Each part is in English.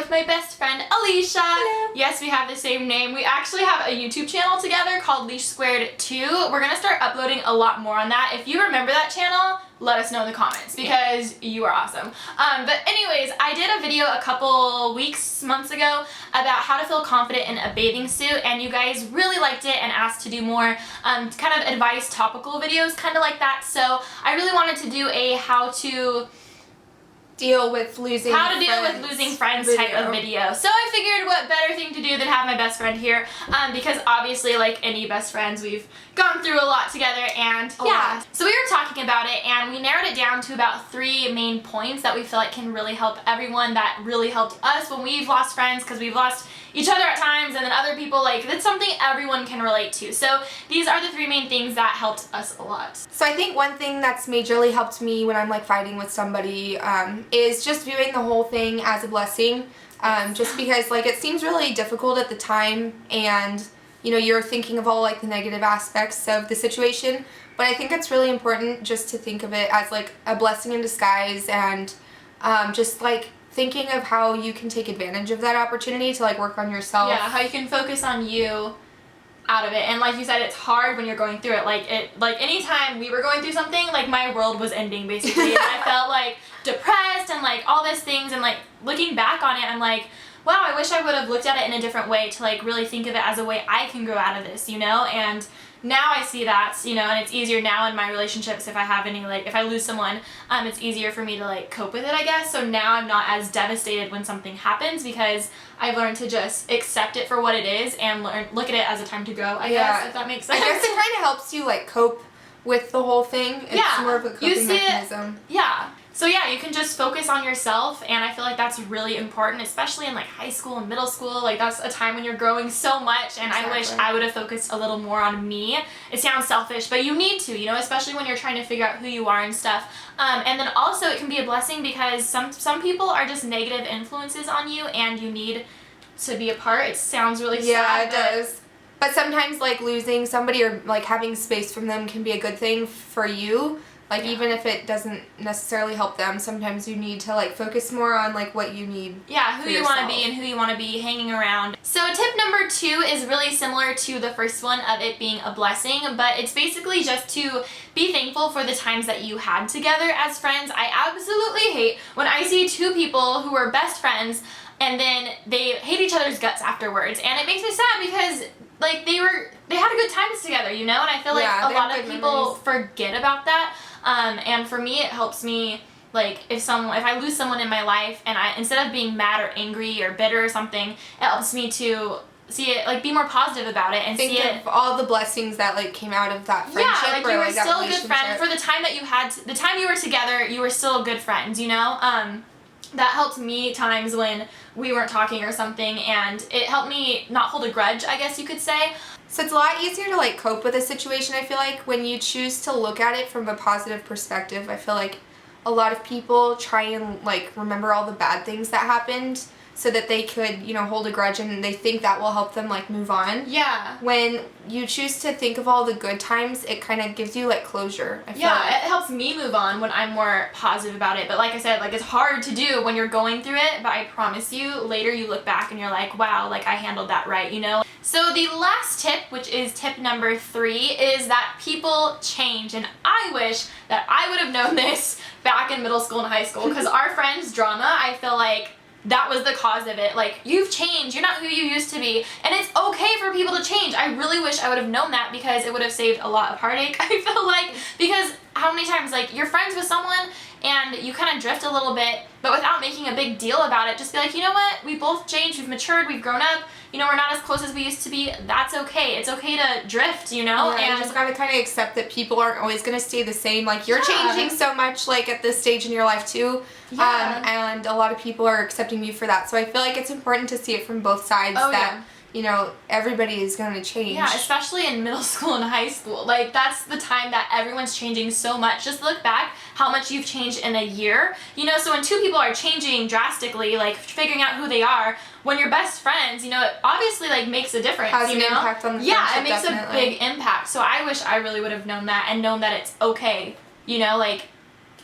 with my best friend, Alisha. Hello. Yes, we have the same name. We actually have a YouTube channel together called Leash Squared 2. We're gonna start uploading a lot more on that. If you remember that channel, let us know in the comments because you are awesome. But anyways, I did a video a couple months ago about how to feel confident in a bathing suit, and you guys really liked it and asked to do more kind of advice topical videos kind of like that. So I really wanted to do a how to deal with losing friends type of video. So I figured what better thing to do than have my best friend here, because obviously, like any best friends, we've gone through a lot together, and yeah. So we were talking about it, and we narrowed it down to about 3 main points that we feel like can really help everyone, that really helped us when we've lost friends, because we've lost each other at times, and then other people, like, that's something everyone can relate to. So these are the 3 main things that helped us a lot. So I think one thing that's majorly helped me when I'm like fighting with somebody is just viewing the whole thing as a blessing. Just because like it seems really difficult at the time, and you know, you're thinking of all like the negative aspects of the situation, but I think it's really important just to think of it as like a blessing in disguise, and just like thinking of how you can take advantage of that opportunity to like work on yourself. Yeah, how you can focus on you out of it. And like you said, it's hard when you're going through it. Like anytime we were going through something, like my world was ending basically, and I felt like depressed and like all these things, and like looking back on it, I'm like, wow, I wish I would have looked at it in a different way, to like really think of it as a way I can grow out of this, you know? And now I see that, you know, and it's easier now in my relationships if I have any, like, if I lose someone, it's easier for me to, like, cope with it, I guess. So now I'm not as devastated when something happens, because I've learned to just accept it for what it is and look at it as a time to grow, I guess, if that makes sense. I guess it kind of helps you, like, cope with the whole thing. It's more of a coping mechanism. So yeah, you can just focus on yourself, and I feel like that's really important, especially in like high school and middle school. Like that's a time when you're growing so much, and I wish I would have focused a little more on me. It sounds selfish, but you need to, you know, especially when you're trying to figure out who you are and stuff. And then also it can be a blessing, because some people are just negative influences on you, and you need to be apart. It sounds really sad. Yeah, it does. But sometimes like losing somebody or like having space from them can be a good thing for you. Like even if it doesn't necessarily help them, sometimes you need to like focus more on like what you need. Yeah, who you want to be and who you want to be hanging around. So tip number 2 is really similar to the first one of it being a blessing, but it's basically just to be thankful for the times that you had together as friends. I absolutely hate when I see 2 people who are best friends and then they hate each other's guts afterwards, and it makes me sad because like they had a good times together, you know, and I feel like a lot of people forget about that. And for me, it helps me, like, if I lose someone in my life, and instead of being mad or angry or bitter or something, it helps me to see it, like, be more positive about it, and think of all the blessings that like came out of that friendship. Yeah, like you were still a good friend for the time that the time you were together. You were still good friends, you know. That helped me times when we weren't talking or something, and it helped me not hold a grudge, I guess you could say. So it's a lot easier to like cope with a situation, I feel like, when you choose to look at it from a positive perspective. I feel like a lot of people try and like remember all the bad things that happened so that they could, you know, hold a grudge, and they think that will help them like move on. Yeah. When you choose to think of all the good times, it kind of gives you like closure, I feel like. It helps me move on when I'm more positive about it. But like I said, like it's hard to do when you're going through it, but I promise you, later you look back and you're like, wow, like I handled that right, you know? So the last tip, which is tip number 3, is that people change. And I wish that I would have known this back in middle school and high school, because our friends' drama, I feel like that was the cause of it. Like, you've changed, you're not who you used to be, and it's okay for people to change. I really wish I would have known that, because it would have saved a lot of heartache, I feel like, because how many times, like, you're friends with someone and you kind of drift a little bit, but without making a big deal about it, just be like, you know what, we both changed, we've matured, we've grown up, you know, we're not as close as we used to be. That's okay. It's okay to drift, you know? Yeah, and you just gotta kind of accept that people aren't always gonna stay the same. Like, you're changing so much, like, at this stage in your life, too. And a lot of people are accepting you for that. So I feel like it's important to see it from both sides, you know, everybody is going to change. Yeah, especially in middle school and high school. Like, that's the time that everyone's changing so much. Just look back how much you've changed in a year. You know, so when 2 people are changing drastically, like, figuring out who they are, when you're best friends, you know, it obviously, like, makes a difference, Has you an know? impact on the friendship, it makes definitely. a big impact. So I wish I really would have known that, and known that it's okay. You know, like,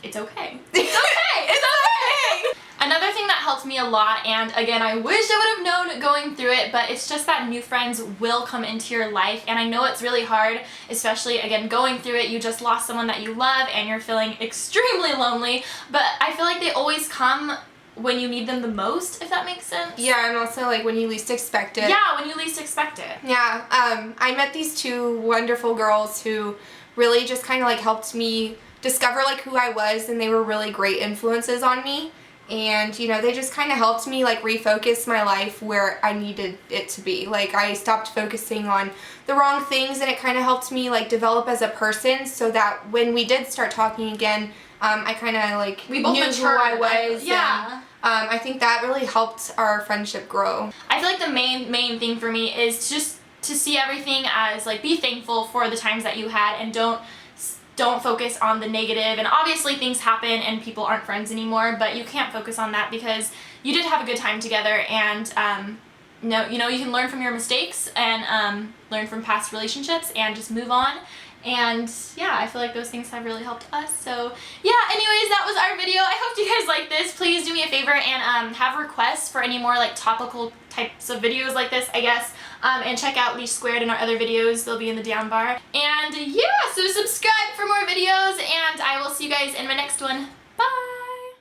it's okay. It's okay! It's okay! Another thing that helped me a lot, and again, I wish I would have known going through it, but it's just that new friends will come into your life, and I know it's really hard, especially, again, going through it. You just lost someone that you love, and you're feeling extremely lonely, but I feel like they always come when you need them the most, if that makes sense. Yeah, and also like when you least expect it. Yeah, when you least expect it. Yeah, I met these two wonderful girls who really just kind of like helped me discover like who I was, and they were really great influences on me. And, you know, they just kind of helped me like refocus my life where I needed it to be. Like, I stopped focusing on the wrong things, and it kind of helped me like develop as a person, so that when we did start talking again, I kind of like we both knew matured. who I was. Yeah. And, I think that really helped our friendship grow. I feel like the main thing for me is just to see everything as like, be thankful for the times that you had, and don't focus on the negative. And obviously things happen and people aren't friends anymore, but you can't focus on that because you did have a good time together. And you know, you can learn from your mistakes and learn from past relationships and just move on. And yeah, I feel like those things have really helped us. So yeah, anyways, that was our video. I hope you guys like this. Please do me a favor and have requests for any more like topical types of videos like this, I guess. And check out LUUUX Squared and our other videos. They'll be in the down bar. And yeah, so subscribe for more videos, and I will see you guys in my next one. Bye!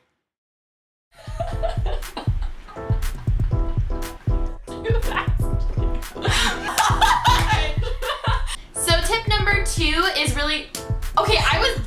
Too fast. So tip number 2 is really... Okay, I was